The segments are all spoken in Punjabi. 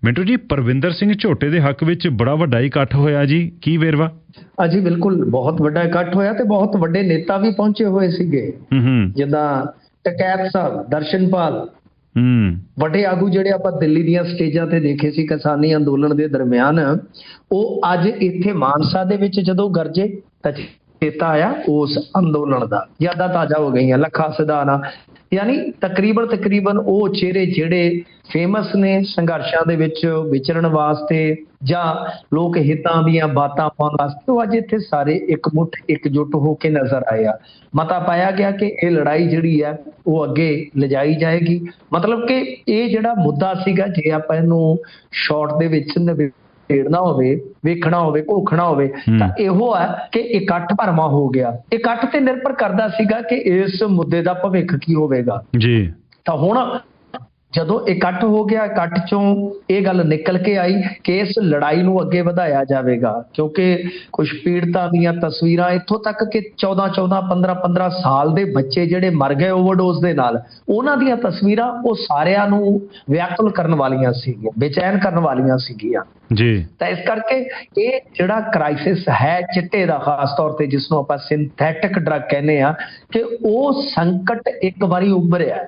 ਮਿੰਟੂ ਜੀ, ਪਰਵਿੰਦਰ ਸਿੰਘ ਝੋਟੇ ਦੇ ਹੱਕ ਵਿੱਚ ਬੜਾ ਵੱਡਾ ਇਕੱਠ ਹੋਇਆ ਜੀ, ਕੀ ਵੇਰਵਾ? ਜੀ ਬਿਲਕੁਲ, ਬਹੁਤ ਵੱਡਾ ਇਕੱਠ ਹੋਇਆ ਤੇ ਬਹੁਤ ਵੱਡੇ ਨੇਤਾ ਵੀ ਪਹੁੰਚੇ ਹੋਏ ਸੀਗੇ। ਜਿੱਦਾਂ ਟਕੈਤ ਸਾਹਿਬ, ਦਰਸ਼ਨਪਾਲ, ਵੱਡੇ ਆਗੂ ਜਿਹੜੇ ਆਪਾਂ ਦਿੱਲੀ ਦੀਆਂ ਸਟੇਜਾਂ ਤੇ ਦੇਖੇ ਸੀ ਕਿਸਾਨੀ ਅੰਦੋਲਨ ਦੇ ਦਰਮਿਆਨ, ਉਹ ਅੱਜ ਇੱਥੇ ਮਾਨਸਾ ਦੇ ਵਿੱਚ ਜਦੋਂ ਗਰਜੇ ਤਾਂ ਚੇਤਾ ਆਇਆ ਉਸ ਅੰਦੋਲਨ ਦਾ, ਯਾਦਾਂ ਤਾਜ਼ਾ ਹੋ ਗਈਆਂ। ਲੱਖਾ ਸਿਧਾਣਾ, ਯਾਨੀ ਤਕਰੀਬਨ ਉਹ ਚਿਹਰੇ ਜਿਹੜੇ ਫੇਮਸ ਨੇ ਸੰਘਰਸ਼ਾਂ ਦੇ ਵਿੱਚ ਵਿਚਰਨ ਵਾਸਤੇ ਜਾਂ ਲੋਕ ਹਿੱਤਾਂ ਦੀਆਂ ਬਾਤਾਂ ਪਾਉਣ ਵਾਸਤੇ, ਉਹ ਅੱਜ ਇੱਥੇ ਸਾਰੇ ਇਕਮੁੱਠ ਇਕਜੁੱਟ ਹੋ ਕੇ ਨਜ਼ਰ ਆਏ ਆ। ਮਤਾ ਪਾਇਆ ਗਿਆ ਕਿ ਇਹ ਲੜਾਈ ਜਿਹੜੀ ਹੈ ਉਹ ਅੱਗੇ ਲਿਜਾਈ ਜਾਏਗੀ। ਮਤਲਬ ਕਿ ਇਹ ਜਿਹੜਾ ਮੁੱਦਾ ਸੀਗਾ, ਜੇ ਆਪਾਂ ਇਹਨੂੰ ਸ਼ਾਰਟ ਦੇ ਵਿੱਚ ਢੇੜਨਾ ਹੋਵੇ, ਵੇਖਣਾ ਹੋਵੇ, ਘੋਖਣਾ ਹੋਵੇ, ਤਾਂ ਇਹੋ ਹੈ ਕਿ ਇਕੱਠ ਭਰਵਾਂ ਹੋ ਗਿਆ। ਇਕੱਠ ਤੇ ਨਿਰਭਰ ਕਰਦਾ ਸੀਗਾ ਕਿ ਇਸ ਮੁੱਦੇ ਦਾ ਭਵਿੱਖ ਕੀ ਹੋਵੇਗਾ ਜੀ। ਤਾਂ ਹੁਣ ਜਦੋਂ ਇਕੱਠ ਹੋ ਗਿਆ, ਇਕੱਠ ਚੋਂ ਇਹ ਗੱਲ ਨਿਕਲ ਕੇ ਆਈ ਕਿ ਇਸ ਲੜਾਈ ਨੂੰ ਅੱਗੇ ਵਧਾਇਆ ਜਾਵੇਗਾ, ਕਿਉਂਕਿ ਕੁਝ ਪੀੜਤਾਂ ਦੀਆਂ ਤਸਵੀਰਾਂ, ਇੱਥੋਂ ਤੱਕ ਕਿ 14 15 ਸਾਲ ਦੇ ਬੱਚੇ ਜਿਹੜੇ ਮਰ ਗਏ ਓਵਰਡੋਜ਼ ਦੇ ਨਾਲ, ਉਹਨਾਂ ਦੀਆਂ ਤਸਵੀਰਾਂ ਉਹ ਸਾਰਿਆਂ ਨੂੰ ਵਿਆਕੁਲ ਕਰਨ ਵਾਲੀਆਂ ਸੀਗੀਆਂ, ਬੇਚੈਨ ਕਰਨ ਵਾਲੀਆਂ ਸੀਗੀਆਂ ਜੀ। ਤਾਂ ਇਸ ਕਰਕੇ ਇਹ ਜਿਹੜਾ ਕ੍ਰਾਈਸਿਸ ਹੈ ਚਿੱਟੇ ਦਾ, ਖਾਸ ਤੌਰ ਤੇ ਜਿਸ ਨੂੰ ਆਪਾਂ ਸਿੰਥੈਟਿਕ ਡਰੱਗ ਕਹਿੰਦੇ ਆ, ਕਿ ਉਹ ਸੰਕਟ ਇੱਕ ਵਾਰੀ ਉੱਭਰਿਆ।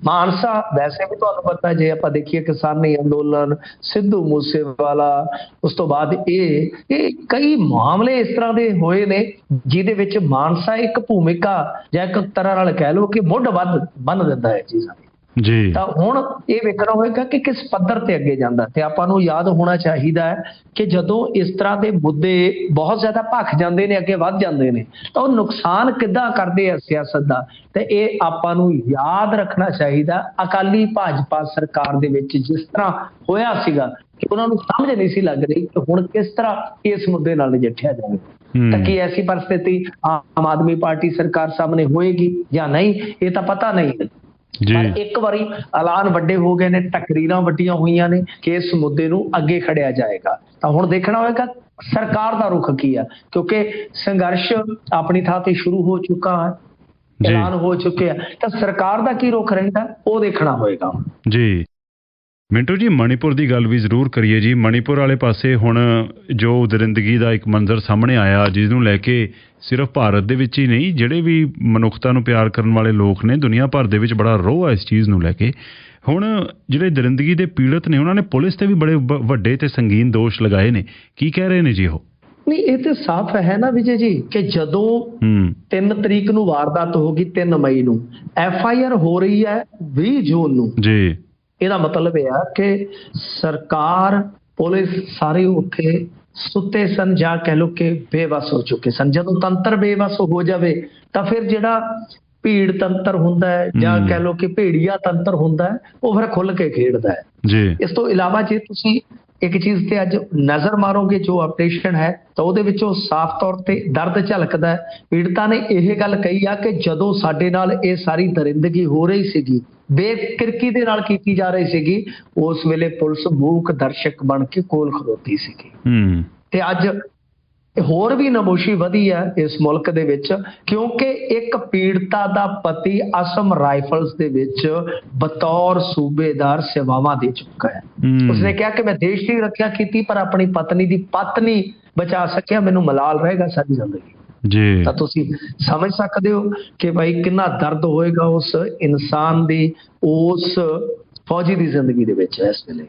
ਮਾਨਸਾ ਵੈਸੇ ਵੀ ਤੁਹਾਨੂੰ ਪਤਾ, ਜੇ ਆਪਾਂ ਦੇਖੀਏ ਕਿਸਾਨੀ ਅੰਦੋਲਨ, ਸਿੱਧੂ ਮੂਸੇਵਾਲਾ, ਉਸ ਤੋਂ ਬਾਅਦ ਇਹ ਕਈ ਮਾਮਲੇ ਇਸ ਤਰ੍ਹਾਂ ਦੇ ਹੋਏ ਨੇ ਜਿਹਦੇ ਵਿੱਚ ਮਾਨਸਾ ਇੱਕ ਭੂਮਿਕਾ ਜਾਂ ਇੱਕ ਤਰ੍ਹਾਂ ਨਾਲ ਕਹਿ ਲਓ ਕਿ ਮੁੱਢ ਬੰਨ ਦਿੰਦਾ ਹੈ ਚੀਜ਼ਾਂ ਜੀ। ਤਾਂ ਹੁਣ ਇਹ ਵੇਖਣਾ ਹੋਏਗਾ ਕਿ ਕਿਸ ਪੱਧਰ ਤੇ ਅੱਗੇ ਜਾਂਦਾ। ਤੇ ਆਪਾਂ ਨੂੰ ਯਾਦ ਹੋਣਾ ਚਾਹੀਦਾ ਹੈ ਕਿ ਜਦੋਂ ਇਸ ਤਰ੍ਹਾਂ ਦੇ ਮੁੱਦੇ ਬਹੁਤ ਜ਼ਿਆਦਾ ਭਖ ਜਾਂਦੇ ਨੇ, ਅੱਗੇ ਵੱਧ ਜਾਂਦੇ ਨੇ, ਤਾਂ ਉਹ ਨੁਕਸਾਨ ਕਿੱਦਾਂ ਕਰਦੇ ਆ ਸਿਆਸਤ ਦਾ। ਤੇ ਇਹ ਆਪਾਂ ਨੂੰ ਯਾਦ ਰੱਖਣਾ ਚਾਹੀਦਾ। ਅਕਾਲੀ ਭਾਜਪਾ ਸਰਕਾਰ ਦੇ ਵਿੱਚ ਜਿਸ ਤਰ੍ਹਾਂ ਹੋਇਆ ਸੀਗਾ ਕਿ ਉਹਨਾਂ ਨੂੰ ਸਮਝ ਨਹੀਂ ਸੀ ਲੱਗ ਰਹੀ ਕਿ ਹੁਣ ਕਿਸ ਤਰ੍ਹਾਂ ਇਸ ਮੁੱਦੇ ਨਾਲ ਨਜਿੱਠਿਆ ਜਾਵੇ, ਤਾਂ ਕੀ ਐਸੀ ਪਰਿਸਥਿਤੀ ਆਮ ਆਦਮੀ ਪਾਰਟੀ ਸਰਕਾਰ ਸਾਹਮਣੇ ਹੋਏਗੀ ਜਾਂ ਨਹੀਂ, ਇਹ ਤਾਂ ਪਤਾ ਨਹੀਂ। ਪਰ ਇੱਕ ਵਾਰੀ ਐਲਾਨ ਵੱਡੇ ਹੋ ਗਏ ਨੇ, ਤਕਰੀਰਾਂ ਵੱਡੀਆਂ ਹੋਈਆਂ ਨੇ ਕਿ ਇਸ ਮੁੱਦੇ ਨੂੰ ਅੱਗੇ ਖੜਿਆ ਜਾਏਗਾ। ਤਾਂ ਹੁਣ ਦੇਖਣਾ ਹੋਏਗਾ ਸਰਕਾਰ ਦਾ ਰੁਖ ਕੀ ਆ, ਕਿਉਂਕਿ ਸੰਘਰਸ਼ ਆਪਣੀ ਥਾਂ ਤੇ ਸ਼ੁਰੂ ਹੋ ਚੁੱਕਾ ਹੈ, ਐਲਾਨ ਹੋ ਚੁੱਕਿਆ, ਤਾਂ ਸਰਕਾਰ ਦਾ ਕੀ ਰੁਖ ਰਹਿੰਦਾ ਉਹ ਦੇਖਣਾ ਹੋਏਗਾ ਜੀ। ਮਿੰਟੂ ਜੀ, ਮਣੀਪੁਰ ਦੀ ਗੱਲ ਵੀ ਜ਼ਰੂਰ ਕਰੀਏ ਜੀ। ਮਣੀਪੁਰ ਵਾਲੇ ਪਾਸੇ ਹੁਣ ਜੋ ਦਰਿੰਦਗੀ ਦਾ ਇੱਕ ਮੰਜ਼ਰ ਸਾਹਮਣੇ ਆਇਆ, ਜਿਸ ਨੂੰ ਲੈ ਕੇ ਸਿਰਫ ਭਾਰਤ ਦੇ ਵਿੱਚ ਹੀ ਨਹੀਂ, ਜਿਹੜੇ ਵੀ ਮਨੁੱਖਤਾ ਨੂੰ ਪਿਆਰ ਕਰਨ ਵਾਲੇ ਲੋਕ ਨੇ, ਦੁਨੀਆ ਭਰ ਦੇ ਵਿੱਚ ਬੜਾ ਰੋਹ ਹੈ ਇਸ ਚੀਜ਼ ਨੂੰ ਲੈ ਕੇ। ਹੁਣ ਜਿਹੜੇ ਦਰਿੰਦਗੀ ਦੇ ਪੀੜਤ ਨੇ, ਉਹਨਾਂ ਨੇ ਪੁਲਿਸ ਤੇ ਵੀ ਬੜੇ ਵੱਡੇ ਤੇ ਸੰਗੀਨ ਦੋਸ਼ ਲਗਾਏ ਨੇ। ਕੀ ਕਹਿ ਰਹੇ ਨੇ ਜੀ ਉਹ? ਨਹੀਂ, ਇਹ ਤੇ ਸਾਫ਼ ਹੈ ਨਾ ਵਿਜੇ ਜੀ ਕਿ ਜਦੋਂ 3 ਤਰੀਕ ਨੂੰ ਵਾਰਦਾਤ ਹੋ ਗਈ, 3 ਮਈ ਨੂੰ FIR ਹੋ ਰਹੀ ਹੈ 20 ਜੂਨ ਨੂੰ ਜੀ। ਇਹਦਾ ਮਤਲਬ ਇਹ ਆ ਕਿ ਸਰਕਾਰ, ਪੁਲਿਸ ਸਾਰੇ ਉੱਥੇ ਸੁੱਤੇ ਸਨ ਜਾਂ ਕਹਿ ਲਓ ਕਿ ਬੇਵੱਸ ਹੋ ਚੁੱਕੇ ਸਨ। ਜਦੋਂ ਤੰਤਰ ਬੇਵੱਸ ਹੋ ਜਾਵੇ ਤਾਂ ਫਿਰ ਜਿਹੜਾ ਭੀੜ ਤੰਤਰ ਹੁੰਦਾ ਹੈ ਜਾਂ ਕਹਿ ਲਓ ਕਿ ਭੇੜੀਆ ਤੰਤਰ ਹੁੰਦਾ ਹੈ, ਉਹ ਫਿਰ ਖੁੱਲ ਕੇ ਖੇਡਦਾ ਹੈ ਜੀ। ਇਸ ਤੋਂ ਇਲਾਵਾ ਜੇ ਤੁਸੀਂ ਇੱਕ ਚੀਜ਼ ਤੇ ਅੱਜ ਨਜ਼ਰ ਮਾਰੋਗੇ, ਜੋ ਅਪਡੇਸ਼ਨ ਹੈ, ਤਾਂ ਉਹਦੇ ਵਿੱਚੋਂ ਸਾਫ਼ ਤੌਰ ਤੇ ਦਰਦ ਝਲਕਦਾ ਹੈ। ਪੀੜਤਾਂ ਨੇ ਇਹ ਗੱਲ ਕਹੀ ਆ ਕਿ ਜਦੋਂ ਸਾਡੇ ਨਾਲ ਇਹ ਸਾਰੀ ਦਰਿੰਦਗੀ ਹੋ ਰਹੀ ਸੀਗੀ, ਬੇਕਿਰਕੀ ਦੇ ਨਾਲ ਕੀਤੀ ਜਾ ਰਹੀ ਸੀਗੀ, ਉਸ ਵੇਲੇ ਪੁਲਿਸ ਮੂਕ ਦਰਸ਼ਕ ਬਣ ਕੇ ਕੋਲ ਖਲੋਤੀ ਸੀਗੀ। ਤੇ ਅੱਜ ਹੋਰ ਵੀ ਨਮੋਸ਼ੀ ਵਧੀ ਹੈ ਇਸ ਮੁਲਕ ਦੇ ਵਿੱਚ, ਕਿਉਂਕਿ ਇੱਕ ਪੀੜਤਾ ਦਾ ਪਤੀ ਅਸਮ ਰਾਈਫਲਸ ਦੇ ਵਿੱਚ ਬਤੌਰ ਸੂਬੇਦਾਰ ਸੇਵਾਵਾਂ ਦੇ ਚੁੱਕਾ ਹੈ। ਉਸਨੇ ਕਿਹਾ ਕਿ ਮੈਂ ਦੇਸ਼ ਦੀ ਰੱਖਿਆ ਕੀਤੀ ਪਰ ਆਪਣੀ ਪਤਨੀ ਦੀ ਪੱਤ ਨਹੀਂ ਬਚਾ ਸਕਿਆ, ਮੈਨੂੰ ਮਲਾਲ ਰਹੇਗਾ ਸਾਰੀ ਜ਼ਿੰਦਗੀ ਜੀ। ਤਾਂ ਤੁਸੀਂ ਸਮਝ ਸਕਦੇ ਹੋ ਕਿ ਭਾਈ ਕਿੰਨਾ ਦਰਦ ਹੋਏਗਾ ਉਸ ਇਨਸਾਨ ਦੀ, ਉਸ ਫੌਜੀ ਦੀ ਜ਼ਿੰਦਗੀ ਦੇ ਵਿੱਚ ਇਸ ਵੇਲੇ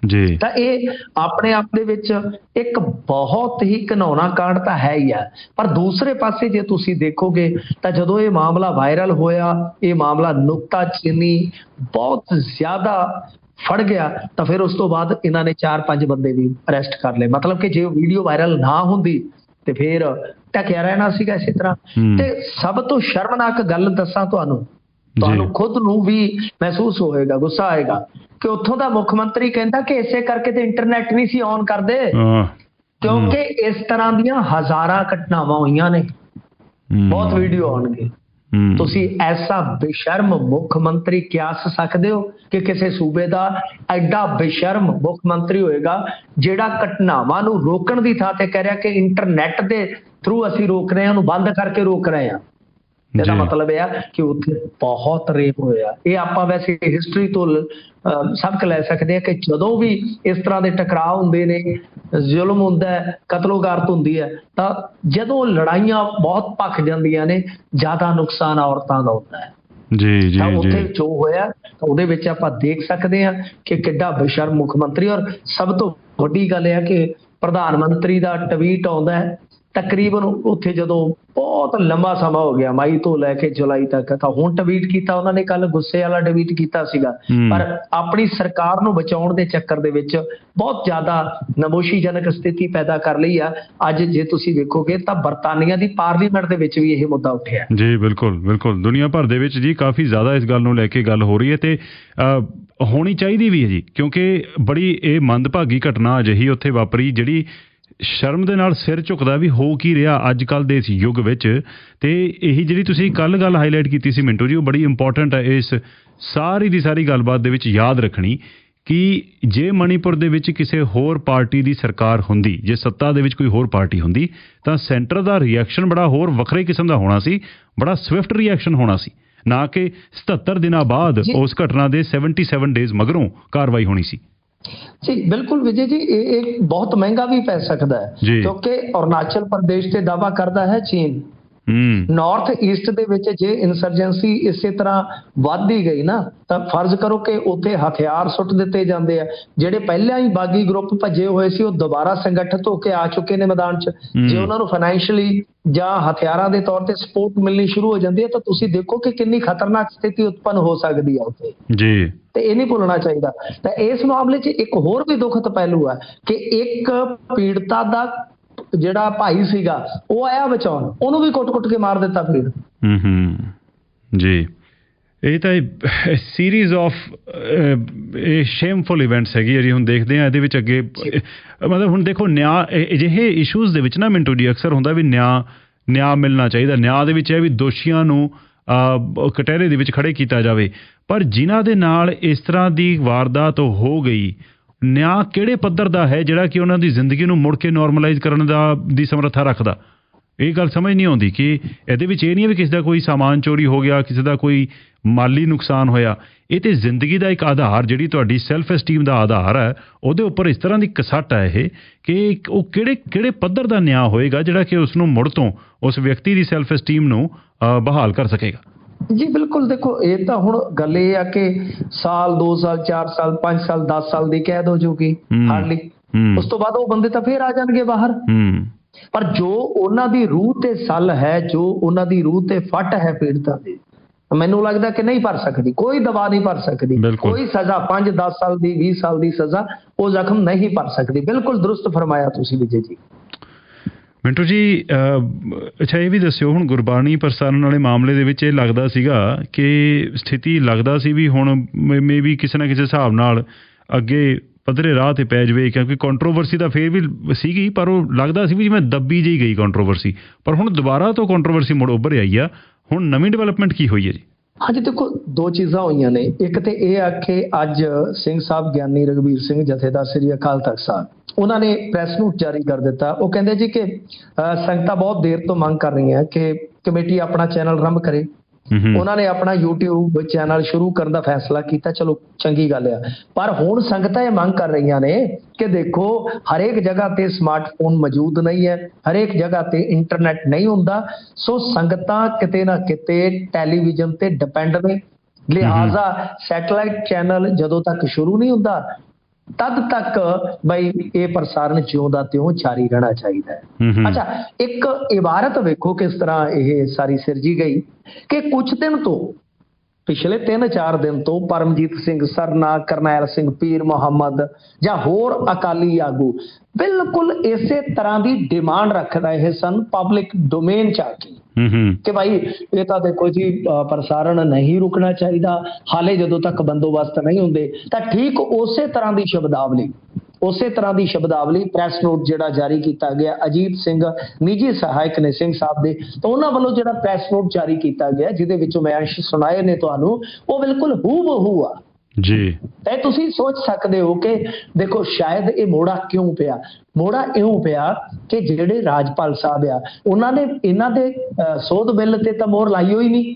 ਜੀ। ਤਾਂ ਇਹ ਆਪਣੇ ਆਪ ਦੇ ਵਿੱਚ ਇੱਕ ਬਹੁਤ ਹੀ ਘਿਨਾਉਣਾ ਕਾਂਡ ਤਾਂ ਹੈ ਹੀ ਹੈ। ਪਰ ਦੂਸਰੇ ਪਾਸੇ ਜੇ ਤੁਸੀਂ ਦੇਖੋਗੇ ਤਾਂ ਜਦੋਂ ਇਹ ਮਾਮਲਾ ਵਾਇਰਲ ਹੋਇਆ, ਇਹ ਮਾਮਲਾ ਨੁਕਤਾਚੀਨੀ ਬਹੁਤ ਜ਼ਿਆਦਾ ਫੜ ਗਿਆ, ਤਾਂ ਫਿਰ ਉਸ ਤੋਂ ਬਾਅਦ ਇਹਨਾਂ ਨੇ 4-5 ਬੰਦੇ ਵੀ ਅਰੈਸਟ ਕਰ ਲਏ। ਮਤਲਬ ਕਿ ਜੇ ਉਹ ਵੀਡੀਓ ਵਾਇਰਲ ਨਾ ਹੁੰਦੀ ਤੇ ਫਿਰ ਢਕਿਆ ਰਹਿਣਾ ਸੀਗਾ ਇਸੇ ਤਰ੍ਹਾਂ। ਤੇ ਸਭ ਤੋਂ ਸ਼ਰਮਨਾਕ ਗੱਲ ਦੱਸਾਂ ਤੁਹਾਨੂੰ ਖੁਦ ਨੂੰ ਵੀ ਮਹਿਸੂਸ ਹੋਏਗਾ, ਗੁੱਸਾ ਆਏਗਾ ਕਿ ਉੱਥੋਂ ਦਾ ਮੁੱਖ ਮੰਤਰੀ ਕਹਿੰਦਾ ਕਿ ਇਸੇ ਕਰਕੇ ਤੇ ਇੰਟਰਨੈਟ ਨਹੀਂ ਸੀ ਔਨ ਕਰਦੇ, ਕਿਉਂਕਿ ਇਸ ਤਰ੍ਹਾਂ ਦੀਆਂ ਹਜ਼ਾਰਾਂ ਘਟਨਾਵਾਂ ਹੋਈਆਂ ਨੇ, ਬਹੁਤ ਵੀਡੀਓ ਆਉਣਗੇ। ਤੁਸੀਂ ਐਸਾ ਬੇਸ਼ਰਮ ਮੁੱਖ ਮੰਤਰੀ ਕਿਆਸ ਸਕਦੇ ਹੋ ਕਿ ਕਿਸੇ ਸੂਬੇ ਦਾ ਐਡਾ ਬੇਸ਼ਰਮ ਮੁੱਖ ਮੰਤਰੀ ਹੋਏਗਾ ਜਿਹੜਾ ਘਟਨਾਵਾਂ ਨੂੰ ਰੋਕਣ ਦੀ ਥਾਂ ਤੇ ਕਹਿ ਰਿਹਾ ਕਿ ਇੰਟਰਨੈਟ ਦੇ ਥਰੂ ਅਸੀਂ ਰੋਕ ਰਹੇ ਹਾਂ, ਉਹਨੂੰ ਬੰਦ ਕਰਕੇ ਰੋਕ ਰਹੇ ਹਾਂ। ਇਹਦਾ ਮਤਲਬ ਇਹ ਆ ਕਿ ਉੱਥੇ ਬਹੁਤ ਰੇਪ ਹੋਇਆ। ਇਹ ਆਪਾਂ ਵੈਸੇ ਹਿਸਟਰੀ ਤੋਂ ਸਬਕ ਲੈ ਸਕਦੇ ਹਾਂ ਕਿ ਜਦੋਂ ਵੀ ਇਸ ਤਰ੍ਹਾਂ ਦੇ ਟਕਰਾਅ ਹੁੰਦੇ ਨੇ, ਜ਼ੁਲਮ ਹੁੰਦਾ ਹੈ, ਕਤਲੋਗਾਰਤ ਹੁੰਦੀ ਹੈ, ਤਾਂ ਜਦੋਂ ਲੜਾਈਆਂ ਬਹੁਤ ਭਖ ਜਾਂਦੀਆਂ ਨੇ ਜ਼ਿਆਦਾ ਨੁਕਸਾਨ ਔਰਤਾਂ ਦਾ ਹੁੰਦਾ ਹੈ। ਜੀ ਤਾਂ ਉੱਥੇ ਜੋ ਹੋਇਆ ਤਾਂ ਉਹਦੇ ਵਿੱਚ ਆਪਾਂ ਦੇਖ ਸਕਦੇ ਹਾਂ ਕਿ ਕਿੱਡਾ ਬੇਸ਼ਰਮ ਮੁੱਖ ਮੰਤਰੀ। ਔਰ ਸਭ ਤੋਂ ਵੱਡੀ ਗੱਲ ਇਹ ਹੈ ਕਿ ਪ੍ਰਧਾਨ ਮੰਤਰੀ ਦਾ ਟਵੀਟ ਆਉਂਦਾ ਹੈ ਤਕਰੀਬਨ ਉੱਥੇ ਜਦੋਂ ਬਹੁਤ ਲੰਬਾ ਸਮਾਂ ਹੋ ਗਿਆ, ਮਈ ਤੋਂ ਲੈ ਕੇ ਜੁਲਾਈ ਤੱਕ, ਤਾਂ ਹੁਣ ਟਵੀਟ ਕੀਤਾ ਉਹਨਾਂ ਨੇ, ਕੱਲ ਗੁੱਸੇ ਵਾਲਾ ਟਵੀਟ ਕੀਤਾ ਸੀਗਾ। ਪਰ ਆਪਣੀ ਸਰਕਾਰ ਨੂੰ ਬਚਾਉਣ ਦੇ ਚੱਕਰ ਦੇ ਵਿੱਚ ਬਹੁਤ ਜ਼ਿਆਦਾ ਨਮੋਸ਼ੀਜਨਕ ਸਥਿਤੀ ਪੈਦਾ ਕਰ ਲਈ ਆ। ਅੱਜ ਜੇ ਤੁਸੀਂ ਵੇਖੋਗੇ ਤਾਂ ਬਰਤਾਨੀਆ ਦੀ ਪਾਰਲੀਮੈਂਟ ਦੇ ਵਿੱਚ ਵੀ ਇਹ ਮੁੱਦਾ ਉੱਠਿਆ। ਜੀ ਬਿਲਕੁਲ ਬਿਲਕੁਲ, ਦੁਨੀਆ ਭਰ ਦੇ ਵਿੱਚ ਜੀ ਕਾਫੀ ਜ਼ਿਆਦਾ ਇਸ ਗੱਲ ਨੂੰ ਲੈ ਕੇ ਗੱਲ ਹੋ ਰਹੀ ਹੈ ਤੇ ਹੋਣੀ ਚਾਹੀਦੀ ਵੀ ਹੈ ਜੀ, ਕਿਉਂਕਿ ਬੜੀ ਇਹ ਮੰਦਭਾਗੀ ਘਟਨਾ ਅਜਿਹੀ ਉੱਥੇ ਵਾਪਰੀ ਜਿਹੜੀ ਸ਼ਰਮ ਦੇ ਨਾਲ ਸਿਰ ਝੁਕਦਾ ਵੀ ਹੋ ਕੀ ਰਿਹਾ ਅੱਜ ਕੱਲ੍ਹ ਦੇ ਇਸ ਯੁੱਗ ਵਿੱਚ। ਤੇ ਇਹੀ ਜਿਹੜੀ ਤੁਸੀਂ ਕੱਲ ਗੱਲ ਹਾਈਲਾਈਟ ਕੀਤੀ ਸੀ ਮਿੰਟੂ ਜੀ, ਉਹ ਬੜੀ ਇੰਪੋਰਟੈਂਟ ਹੈ ਇਸ ਸਾਰੀ ਦੀ ਸਾਰੀ ਗੱਲਬਾਤ ਦੇ ਵਿੱਚ ਯਾਦ ਰੱਖਣੀ ਕਿ ਜੇ ਮਣੀਪੁਰ ਦੇ ਵਿੱਚ ਕਿਸੇ ਹੋਰ ਪਾਰਟੀ ਦੀ ਸਰਕਾਰ ਹੁੰਦੀ, ਜੇ ਸੱਤਾ ਦੇ ਵਿੱਚ ਕੋਈ ਹੋਰ ਪਾਰਟੀ ਹੁੰਦੀ, ਤਾਂ ਸੈਂਟਰ ਦਾ ਰਿਐਕਸ਼ਨ ਬੜਾ ਹੋਰ ਵੱਖਰੇ ਕਿਸਮ ਦਾ ਹੋਣਾ ਸੀ, ਬੜਾ ਸਵਿਫਟ ਰਿਐਕਸ਼ਨ ਹੋਣਾ ਸੀ, ਨਾ ਕਿ 77 ਦਿਨਾਂ ਬਾਅਦ ਉਸ ਘਟਨਾ ਦੇ 77 ਡੇਜ਼ ਮਗਰੋਂ ਕਾਰਵਾਈ ਹੋਣੀ ਸੀ। ਜੀ ਬਿਲਕੁਲ ਵਿਜੇ ਜੀ, ਇਹ ਬਹੁਤ ਮਹਿੰਗਾ ਵੀ ਪੈ ਸਕਦਾ ਹੈ ਕਿਉਂਕਿ ਅਰੁਣਾਚਲ ਪ੍ਰਦੇਸ਼ ਤੇ ਦਾਅਵਾ ਕਰਦਾ ਹੈ ਚੀਨ। ਨਾਰਥ ਈਸਟ ਦੇ ਵਿੱਚ ਜੇ ਇਨਸਰਜੈਂਸੀ ਇਸੇ ਤਰ੍ਹਾਂ ਵੱਧਦੀ ਗਈ ਨਾ, ਤਾਂ ਫਰਜ਼ ਕਰੋ ਕਿ ਉੱਥੇ ਹਥਿਆਰ ਸੁੱਟ ਦਿੱਤੇ ਜਾਂਦੇ ਆ। ਜਿਹੜੇ ਪਹਿਲਾਂ ਹੀ ਬਾਗੀ ਗਰੁੱਪ ਭੱਜੇ ਹੋਏ ਸੀ ਉਹ ਦੁਬਾਰਾ ਸੰਗਠਿਤ ਹੋ ਕੇ ਆ ਚੁੱਕੇ ਨੇ ਮੈਦਾਨ 'ਚ। ਜੇ ਉਹਨਾਂ ਨੂੰ ਫਾਈਨੈਂਸ਼ੀਅਲੀ ਜਾਂ ਹਥਿਆਰਾਂ ਦੇ ਤੌਰ ਤੇ ਸਪੋਰਟ ਮਿਲਣੀ ਸ਼ੁਰੂ ਹੋ ਜਾਂਦੀ ਹੈ ਤਾਂ ਤੁਸੀਂ ਦੇਖੋ ਕਿ ਕਿੰਨੀ ਖਤਰਨਾਕ ਸਥਿਤੀ ਉਤਪੰਨ ਹੋ ਸਕਦੀ ਹੈ ਉੱਥੇ ਜੀ। ਤੇ ਇਹ ਨਹੀਂ ਭੁੱਲਣਾ ਚਾਹੀਦਾ। ਤਾਂ ਇਸ ਮਾਮਲੇ 'ਚ ਇੱਕ ਹੋਰ ਵੀ ਦੁਖਦ ਪਹਿਲੂ ਹੈ ਕਿ ਇੱਕ ਪੀੜਤਾ ਦਾ ਜਿਹੜਾ ਭਾਈ ਸੀਗਾ ਉਹ ਆਇਆ ਬਚਾਉਣ, ਉਹਨੂੰ ਵੀ ਕੁੱਟ-ਕੁੱਟ ਕੇ ਮਾਰ ਦਿੱਤਾ ਫਿਰ। ਜੀ ਇਹ ਤਾਂ ਸੀਰੀਜ਼ ਆਫ ਸ਼ੇਮਫੁਲ ਇਵੈਂਟਸ ਹੈਗੀ ਹੈ ਜੀ। ਹੁਣ ਦੇਖਦੇ ਹਾਂ ਇਹਦੇ ਵਿੱਚ ਅੱਗੇ, ਮਤਲਬ ਹੁਣ ਦੇਖੋ ਨਿਆਂ ਅਜਿਹੇ ਇਸ਼ੂਜ਼ ਦੇ ਵਿੱਚ ਨਾ ਮਿੰਟੂ ਜੀ ਅਕਸਰ ਹੁੰਦਾ ਵੀ ਨਿਆਂ ਮਿਲਣਾ ਚਾਹੀਦਾ। ਨਿਆਂ ਦੇ ਵਿੱਚ ਇਹ ਵੀ ਦੋਸ਼ੀਆਂ ਨੂੰ ਕਟਹਿਰੇ ਦੇ ਵਿੱਚ ਖੜੇ ਕੀਤਾ ਜਾਵੇ, ਪਰ ਜਿਨ੍ਹਾਂ ਦੇ ਨਾਲ ਇਸ ਤਰ੍ਹਾਂ ਦੀ ਵਾਰਦਾਤ ਹੋ ਗਈ, ਨਿਆਂ ਕਿਹੜੇ ਪੱਧਰ ਦਾ ਹੈ ਜਿਹੜਾ ਕਿ ਉਹਨਾਂ ਦੀ ਜ਼ਿੰਦਗੀ ਨੂੰ ਮੁੜ ਕੇ ਨੋਰਮਲਾਈਜ਼ ਕਰਨ ਦੀ ਸਮਰੱਥਾ ਰੱਖਦਾ? ਇਹ ਗੱਲ ਸਮਝ ਨਹੀਂ ਆਉਂਦੀ ਕਿ ਇਹਦੇ ਵਿੱਚ ਇਹ ਨਹੀਂ ਹੈ ਵੀ ਕਿਸੇ ਦਾ ਕੋਈ ਸਾਮਾਨ ਚੋਰੀ ਹੋ ਗਿਆ, ਕਿਸੇ ਦਾ ਕੋਈ ਮਾਲੀ ਨੁਕਸਾਨ ਹੋਇਆ। ਇਹ ਤੇ ਜ਼ਿੰਦਗੀ ਦਾ ਇੱਕ ਆਧਾਰ, ਜਿਹੜੀ ਤੁਹਾਡੀ ਸੈਲਫ ਐਸਟੀਮ ਦਾ ਆਧਾਰ ਹੈ, ਉਹਦੇ ਉੱਪਰ ਇਸ ਤਰ੍ਹਾਂ ਦੀ ਕਸੱਟ ਹੈ ਇਹ ਕਿ ਉਹ ਕਿਹੜੇ ਪੱਧਰ ਦਾ ਨਿਆਂ ਹੋਏਗਾ ਜਿਹੜਾ ਕਿ ਉਸ ਨੂੰ ਮੁੜ ਤੋਂ ਉਸ ਵਿਅਕਤੀ ਦੀ ਸੈਲਫ ਐਸਟੀਮ ਨੂੰ ਬਹਾਲ ਕਰ ਸਕੇਗਾ। ਜੀ ਬਿਲਕੁਲ, ਦੇਖੋ ਇਹ ਤਾਂ ਹੁਣ ਗੱਲ ਇਹ ਆ ਕਿ ਸਾਲ 2 ਸਾਲ 4 ਸਾਲ 5 ਸਾਲ 10 ਸਾਲ ਦੀ ਕੈਦ ਹੋ ਜਾਊਗੀ ਹਾਰਡਲੀ। ਉਸ ਤੋਂ ਬਾਅਦ ਉਹ ਬੰਦੇ ਤਾਂ ਫੇਰ ਆ ਜਾਣਗੇ ਬਾਹਰ। ਪਰ ਜੋ ਉਹਨਾਂ ਦੀ ਰੂਹ ਤੇ ਸੱਲ ਹੈ, ਜੋ ਉਹਨਾਂ ਦੀ ਰੂਹ ਤੇ ਫੱਟ ਹੈ ਪੀੜਤਾਂ ਦੀ, ਮੈਨੂੰ ਲੱਗਦਾ ਕਿ ਨਹੀਂ ਭਰ ਸਕਦੀ, ਕੋਈ ਦਵਾ ਨਹੀਂ ਭਰ ਸਕਦੀ, ਕੋਈ ਸਜ਼ਾ 5-10 ਸਾਲ ਦੀ 20 ਸਾਲ ਦੀ ਸਜ਼ਾ ਉਹ ਜ਼ਖਮ ਨਹੀਂ ਭਰ ਸਕਦੀ। ਬਿਲਕੁਲ ਦਰੁਸਤ ਫਰਮਾਇਆ ਤੁਸੀਂ ਵਿਜੇ ਜੀ। ਮਿੰਟੂ ਜੀ ਅੱਛਾ ਇਹ ਵੀ ਦੱਸਿਓ, ਹੁਣ ਗੁਰਬਾਣੀ ਪ੍ਰਸਾਰਣ ਵਾਲੇ ਮਾਮਲੇ ਦੇ ਵਿੱਚ ਇਹ ਲੱਗਦਾ ਸੀਗਾ ਕਿ ਸਥਿਤੀ ਲੱਗਦਾ ਸੀ ਵੀ ਹੁਣ ਮੇ ਵੀ ਕਿਸੇ ਨਾ ਕਿਸੇ ਹਿਸਾਬ ਨਾਲ ਅੱਗੇ ਪੱਧਰੇ ਰਾਹ ਤੇ ਪੈ ਜਾਵੇ, ਕਿਉਂਕਿ ਕੰਟਰੋਵਰਸੀ ਤਾਂ ਫੇਰ ਵੀ ਸੀਗੀ, ਪਰ ਉਹ ਲੱਗਦਾ ਸੀ ਵੀ ਜਿਵੇਂ ਦੱਬੀ ਜਿਹੀ ਗਈ ਕੰਟਰੋਵਰਸੀ, ਪਰ ਹੁਣ ਦੁਬਾਰਾ ਤੋਂ ਕੰਟਰੋਵਰਸੀ ਮੁੜ ਉੱਭਰ ਆਈ ਆ। ਹੁਣ ਨਵੀਂ ਡਿਵੈਲਪਮੈਂਟ ਕੀ ਹੋਈ ਹੈ ਜੀ? ਹਾਂਜੀ ਦੇਖੋ, 2 ਚੀਜ਼ਾਂ ਹੋਈਆਂ ਨੇ। ਇੱਕ ਤੇ ਇਹ ਆ ਕਿ ਅੱਜ ਸਿੰਘ ਸਾਹਿਬ ਗਿਆਨੀ ਰਘਬੀਰ ਸਿੰਘ ਜਥੇਦਾਰ ਸ੍ਰੀ ਅਕਾਲ ਤਖਤ ਸਾਹਿਬ, ਉਹਨਾਂ ਨੇ ਪ੍ਰੈਸ ਨੋਟ ਜਾਰੀ ਕਰ ਦਿੱਤਾ। ਉਹ ਕਹਿੰਦੇ ਜੀ ਕਿ ਸੰਗਤਾਂ ਬਹੁਤ ਦੇਰ ਤੋਂ ਮੰਗ ਕਰ ਰਹੀਆਂ ਕਿ ਕਮੇਟੀ ਆਪਣਾ ਚੈਨਲ ਆਰੰਭ ਕਰੇ। ਉਹਨਾਂ ਨੇ ਆਪਣਾ YouTube ਚੈਨਲ ਸ਼ੁਰੂ ਕਰਨ ਦਾ ਫੈਸਲਾ ਕੀਤਾ, ਚਲੋ ਚੰਗੀ ਗੱਲ ਆ। ਪਰ ਹੁਣ ਸੰਗਤਾਂ ਇਹ ਮੰਗ ਕਰ ਰਹੀਆਂ ਨੇ ਕਿ ਦੇਖੋ ਹਰੇਕ ਜਗ੍ਹਾ ਤੇ ਸਮਾਰਟਫੋਨ ਮੌਜੂਦ ਨਹੀਂ ਹੈ, ਹਰੇਕ ਜਗ੍ਹਾ ਤੇ ਇੰਟਰਨੈਟ ਨਹੀਂ ਹੁੰਦਾ, ਸੋ ਸੰਗਤਾਂ ਕਿਤੇ ਨਾ ਕਿਤੇ ਟੈਲੀਵਿਜ਼ਨ ਤੇ ਡਿਪੈਂਡ ਨੇ। ਲਿਹਾਜ਼ਾ ਸੈਟੇਲਾਈਟ ਚੈਨਲ ਜਦੋਂ ਤੱਕ ਸ਼ੁਰੂ ਨਹੀਂ ਹੁੰਦਾ ਤਦ ਤੱਕ ਬਈ ਇਹ ਪ੍ਰਸਾਰਣ ਜਿਉਂਦਾ ਤਿਉਂ ਜਾਰੀ ਰਹਿਣਾ ਚਾਹੀਦਾ ਹੈ। ਅੱਛਾ, ਇੱਕ ਇਬਾਰਤ ਵੇਖੋ ਕਿਸ ਤਰ੍ਹਾਂ ਇਹ ਸਾਰੀ ਸਿਰਜੀ ਗਈ ਕਿ ਕੁਝ ਦਿਨ ਤੋਂ, ਪਿਛਲੇ 3-4 ਦਿਨ ਤੋਂ ਪਰਮਜੀਤ ਸਿੰਘ ਸਰਨਾ, ਕਰਨੈਲ ਸਿੰਘ ਪੀਰ ਮੁਹੰਮਦ ਜਾਂ ਹੋਰ ਅਕਾਲੀ ਆਗੂ ਬਿਲਕੁਲ ਇਸੇ ਤਰ੍ਹਾਂ ਦੀ ਡਿਮਾਂਡ ਰੱਖ ਰਹੇ ਸਨ ਪਬਲਿਕ ਡੋਮੇਨ ਚ ਆ ਕੇ ਕਿ ਭਾਈ ਇਹ ਤਾਂ ਦੇਖੋ ਜੀ ਪ੍ਰਸਾਰਣ ਨਹੀਂ ਰੁਕਣਾ ਚਾਹੀਦਾ ਹਾਲੇ ਜਦੋਂ ਤੱਕ ਬੰਦੋਬਸਤ ਨਹੀਂ ਹੁੰਦੇ। ਤਾਂ ਠੀਕ ਉਸੇ ਤਰ੍ਹਾਂ ਦੀ ਸ਼ਬਦਾਵਲੀ ਪ੍ਰੈਸ ਨੋਟ ਜਿਹੜਾ ਜਾਰੀ ਕੀਤਾ ਗਿਆ, ਅਜੀਤ ਸਿੰਘ ਨਿੱਜੀ ਸਹਾਇਕ ਨੇ ਸਿੰਘ ਸਾਹਿਬ ਦੇ, ਤਾਂ ਉਹਨਾਂ ਵੱਲੋਂ ਜਿਹੜਾ ਪ੍ਰੈਸ ਨੋਟ ਜਾਰੀ ਕੀਤਾ ਗਿਆ ਜਿਹਦੇ ਵਿੱਚੋਂ ਮੈਂ ਅੰਸ਼ ਸੁਣਾਏ ਨੇ ਤੁਹਾਨੂੰ, ਉਹ ਬਿਲਕੁਲ ਹੂ ਬਹੂ ਆ ਜੀ। ਤੇ ਤੁਸੀਂ ਸੋਚ ਸਕਦੇ ਹੋ ਕਿ ਦੇਖੋ ਸ਼ਾਇਦ ਇਹ ਮੋੜਾ ਕਿਉਂ ਪਿਆ। ਮੋੜਾ ਇਉਂ ਪਿਆ ਕਿ ਜਿਹੜੇ ਰਾਜਪਾਲ ਸਾਹਿਬ ਆ ਉਹਨਾਂ ਨੇ ਇਹਨਾਂ ਦੇ ਸੋਧ ਬਿੱਲ ਤੇ ਤਾਂ ਮੋਹਰ ਲਾਈ ਹੋਈ ਨਹੀਂ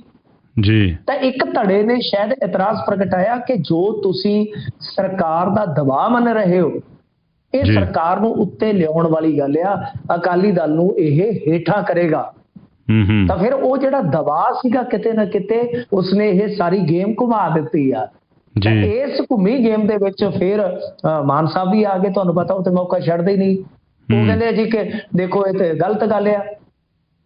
ਜੀ। ਤਾਂ ਇੱਕ ਧੜੇ ਨੇ ਸ਼ਾਇਦ ਇਤਰਾਜ਼ ਪ੍ਰਗਟਾਇਆ ਕਿ ਜੋ ਤੁਸੀਂ ਸਰਕਾਰ ਦਾ ਦਬਾਅ ਮੰਨ ਰਹੇ ਹੋ ਇਹ ਸਰਕਾਰ ਨੂੰ ਉੱਤੇ ਲਿਆਉਣ ਵਾਲੀ ਗੱਲ ਆ, ਅਕਾਲੀ ਦਲ ਨੂੰ ਇਹ ਹੇਠਾਂ ਕਰੇਗਾ। ਤਾਂ ਫਿਰ ਉਹ ਜਿਹੜਾ ਦਬਾਅ ਸੀਗਾ ਕਿਤੇ ਨਾ ਕਿਤੇ ਉਸਨੇ ਇਹ ਸਾਰੀ ਗੇਮ ਘੁਮਾ ਦਿੱਤੀ ਆ। ਇਸ ਘੁੰਮੀ ਗੇਮ ਦੇ ਵਿੱਚ ਫਿਰ ਮਾਨ ਸਾਹਿਬ ਵੀ ਆ ਗਏ, ਤੁਹਾਨੂੰ ਪਤਾ ਉਹ ਤੇ ਮੌਕਾ ਛੱਡਦੇ ਹੀ ਨਹੀਂ। ਉਹ ਕਹਿੰਦੇ ਜੀ ਕਿ ਦੇਖੋ ਇਹ ਤੇ ਗਲਤ ਗੱਲ ਆ,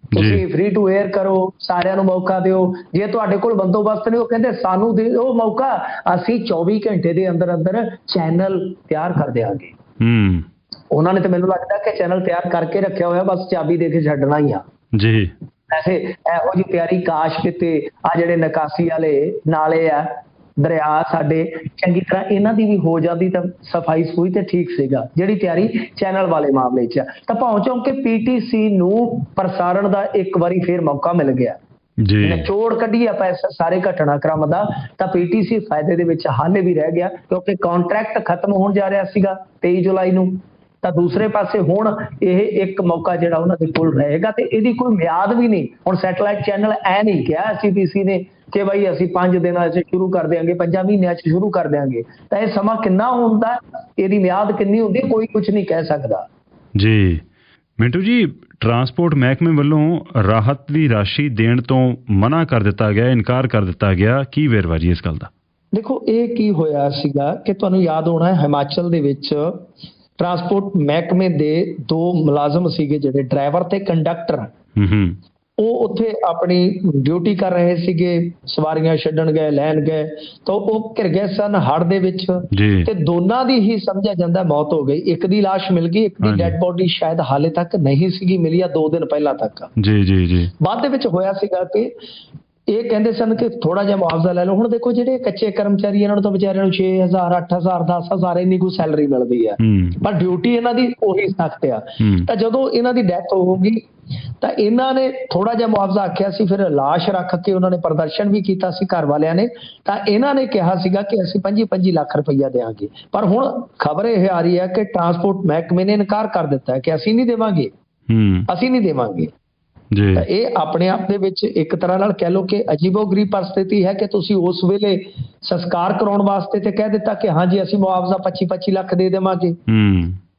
ਤੁਸੀਂ ਫ੍ਰੀ ਟੂ 에ਅਰ ਕਰੋ, ਸਾਰਿਆਂ ਨੂੰ ਮੌਕਾ ਦਿਓ, ਜੇ ਤੁਹਾਡੇ ਕੋਲ ਬੰਦੋਬਸਤ ਨਹੀਂ ਉਹ ਕਹਿੰਦੇ ਸਾਨੂੰ ਦਿਓ ਮੌਕਾ, ਅਸੀਂ 24 ਘੰਟੇ ਦੇ ਅੰਦਰ ਅੰਦਰ ਚੈਨਲ ਤਿਆਰ ਕਰ ਦਿਆਂਗੇ। ਉਹਨਾਂ ਨੇ ਤੇ ਮੈਨੂੰ ਲੱਗਦਾ ਕਿ ਚੈਨਲ ਤਿਆਰ ਕਰਕੇ ਰੱਖਿਆ ਹੋਇਆ, ਬਸ ਚਾਬੀ ਦੇ ਕੇ ਛੱਡਣਾ ਹੀ ਆ ਜੀ। ਵੈਸੇ ਇਹੋ ਜਿਹੀ ਤਿਆਰੀ ਕਾਸ਼ ਕਿਤੇ ਆ ਜਿਹੜੇ ਨਿਕਾਸੀ ਵਾਲੇ ਨਾਲੇ ਆ ਦਰਿਆ ਸਾਡੇ ਚੰਗੀ ਤਰ੍ਹਾਂ ਇਹਨਾਂ ਦੀ ਵੀ ਹੋ ਜਾਂਦੀ ਤਾਂ ਸਫਾਈ ਸਫੂਈ ਤੇ ਠੀਕ ਸੀਗਾ। ਜਿਹੜੀ ਤਿਆਰੀ ਚੈਨਲ ਵਾਲੇ ਮਾਮਲੇ 'ਚ ਤਾਂ ਪਹੁੰਚੋ ਕਿ ਪੀਟੀਸੀ ਨੂੰ ਪ੍ਰਸਾਰਣ ਦਾ ਇੱਕ ਵਾਰੀ ਫੇਰ ਮੌਕਾ ਮਿਲ ਗਿਆ ਜੀ। ਨਿਚੋੜ ਕੱਢੀ ਆਪਾਂ ਇਸ ਸਾਰੇ ਘਟਨਾਕ੍ਰਮ ਦਾ ਤਾਂ ਪੀਟੀਸੀ ਫਾਇਦੇ ਦੇ ਵਿੱਚ ਹਾਲੇ ਵੀ ਰਹਿ ਗਿਆ ਕਿਉਂਕਿ ਕੰਟਰੈਕਟ ਖਤਮ ਹੋਣ ਜਾ ਰਿਹਾ ਸੀਗਾ 23 ਜੁਲਾਈ ਨੂੰ। ਤਾਂ ਦੂਸਰੇ ਪਾਸੇ ਹੁਣ ਇਹ ਇੱਕ ਮੌਕਾ ਜਿਹੜਾ ਉਹਨਾਂ ਦੇ ਕੋਲ ਰਹੇਗਾ ਤੇ ਇਹਦੀ ਕੋਈ ਮਿਆਦ ਵੀ ਨਹੀਂ। ਹੁਣ ਸੈਟਲਾਈਟ ਚੈਨਲ ਐ ਨਹੀਂ ਕਿਹਾ ਐਸਜੀਪੀਸੀ ਨੇ ਕਿ ਬਈ ਅਸੀਂ 5 ਦਿਨਾਂ 'ਚ ਸ਼ੁਰੂ ਕਰ ਦਿਆਂਗੇ, 5 ਮਹੀਨਿਆਂ 'ਚ ਸ਼ੁਰੂ ਕਰ ਦਿਆਂਗੇ। ਤਾਂ ਇਹ ਸਮਾਂ ਕਿੰਨਾ ਹੁੰਦਾ, ਇਹਦੀ ਮਿਆਦ ਕਿੰਨੀ ਹੁੰਦੀ, ਕੋਈ ਕੁਝ ਨਹੀਂ ਕਹਿ ਸਕਦਾ ਜੀ। ਮਿੰਟੂ ਜੀ, ਟਰਾਂਸਪੋਰਟ ਮਹਿਕਮੇ ਵੱਲੋਂ ਰਾਹਤ ਦੀ ਰਾਸ਼ੀ ਦੇਣ ਤੋਂ ਮਨਾ ਕਰ ਦਿੱਤਾ ਗਿਆ, ਇਨਕਾਰ ਕਰ ਦਿੱਤਾ ਗਿਆ, ਕੀ ਵੇਰਵਾ ਜੀ ਇਸ ਗੱਲ ਦਾ? ਦੇਖੋ ਇਹ ਕੀ ਹੋਇਆ ਸੀਗਾ ਕਿ ਤੁਹਾਨੂੰ ਯਾਦ ਹੋਣਾ ਹਿਮਾਚਲ ਦੇ ਵਿੱਚ ਟਰਾਂਸਪੋਰਟ ਮਹਿਕਮੇ ਦੇ 2 ਮੁਲਾਜ਼ਮ ਸੀਗੇ ਜਿਹੜੇ ਡਰਾਈਵਰ ਤੇ ਕੰਡਕਟਰ। ਉਹ ਉੱਥੇ ਆਪਣੀ ਡਿਊਟੀ ਕਰ ਰਹੇ ਸੀਗੇ, ਸਵਾਰੀਆਂ ਛੱਡਣ ਗਏ, ਲੈਣ ਗਏ ਤਾਂ ਉਹ ਘਿਰ ਗਏ ਸਨ ਹੜ੍ਹ ਦੇ ਵਿੱਚ ਤੇ ਦੋਨਾਂ ਦੀ ਹੀ ਸਮਝਿਆ ਜਾਂਦਾ ਮੌਤ ਹੋ ਗਈ। ਇੱਕ ਦੀ ਲਾਸ਼ ਮਿਲ ਗਈ, ਇੱਕ ਦੀ ਡੈਡ ਬੋਡੀ ਸ਼ਾਇਦ ਹਾਲੇ ਤੱਕ ਨਹੀਂ ਸੀਗੀ ਮਿਲੀ, 2 ਦਿਨ ਪਹਿਲਾਂ ਤੱਕ ਜੀ। ਬਾਅਦ ਦੇ ਵਿੱਚ ਹੋਇਆ ਸੀਗਾ ਕਿ ਇਹ ਕਹਿੰਦੇ ਸਨ ਕਿ ਥੋੜਾ ਜਿਹਾ ਮੁਆਵਜ਼ਾ ਲੈ ਲਓ। ਹੁਣ ਦੇਖੋ ਜਿਹੜੇ ਕੱਚੇ ਕਰਮਚਾਰੀ ਇਹਨਾਂ ਨੂੰ ਤਾਂ ਵਿਚਾਰਿਆਂ ਨੂੰ 6000 8000 10000 ਇੰਨੀ ਕੋਈ ਸੈਲਰੀ ਮਿਲਦੀ ਆ, ਪਰ ਡਿਊਟੀ ਇਹਨਾਂ ਦੀ ਉਹੀ ਸਖਤ ਆ। ਤਾਂ ਜਦੋਂ ਇਹਨਾਂ ਦੀ ਡੈਥ ਹੋ ਗਈ ਤਾਂ ਇਹਨਾਂ ਨੇ ਥੋੜਾ ਜਿਹਾ ਮੁਆਵਜ਼ਾ ਆਖਿਆ ਸੀ, ਫਿਰ ਲਾਸ਼ ਰੱਖ ਕੇ ਉਹਨਾਂ ਨੇ ਪ੍ਰਦਰਸ਼ਨ ਵੀ ਕੀਤਾ ਸੀ ਘਰ ਵਾਲਿਆਂ ਨੇ। ਤਾਂ ਇਹਨਾਂ ਨੇ ਕਿਹਾ ਸੀਗਾ ਕਿ ਅਸੀਂ 25 ਲੱਖ ਰੁਪਈਆ ਦੇਵਾਂਗੇ, ਪਰ ਹੁਣ ਖਬਰ ਇਹ ਆ ਰਹੀ ਹੈ ਕਿ ਟਰਾਂਸਪੋਰਟ ਮਹਿਕਮੇ ਨੇ ਇਨਕਾਰ ਕਰ ਦਿੱਤਾ ਹੈ ਕਿ ਅਸੀਂ ਨਹੀਂ ਦੇਵਾਂਗੇ, ਅਸੀਂ ਨਹੀਂ ਦੇਵਾਂਗੇ। ਤਾਂ ਇਹ ਆਪਣੇ ਆਪ ਦੇ ਵਿੱਚ ਇੱਕ ਤਰ੍ਹਾਂ ਨਾਲ ਕਹਿ ਲਓ ਕਿ ਅਜੀਬੋ-ਗਰੀਬ ਪਰਿਸਥਿਤੀ ਹੈ ਕਿ ਤੁਸੀਂ ਉਸ ਵੇਲੇ ਸੰਸਕਾਰ ਕਰਾਉਣ ਵਾਸਤੇ ਤੇ ਕਹਿ ਦਿੱਤਾ ਕਿ ਹਾਂਜੀ ਅਸੀਂ ਮੁਆਵਜ਼ਾ 25 ਲੱਖ ਦੇ ਦੇਵਾਂਗੇ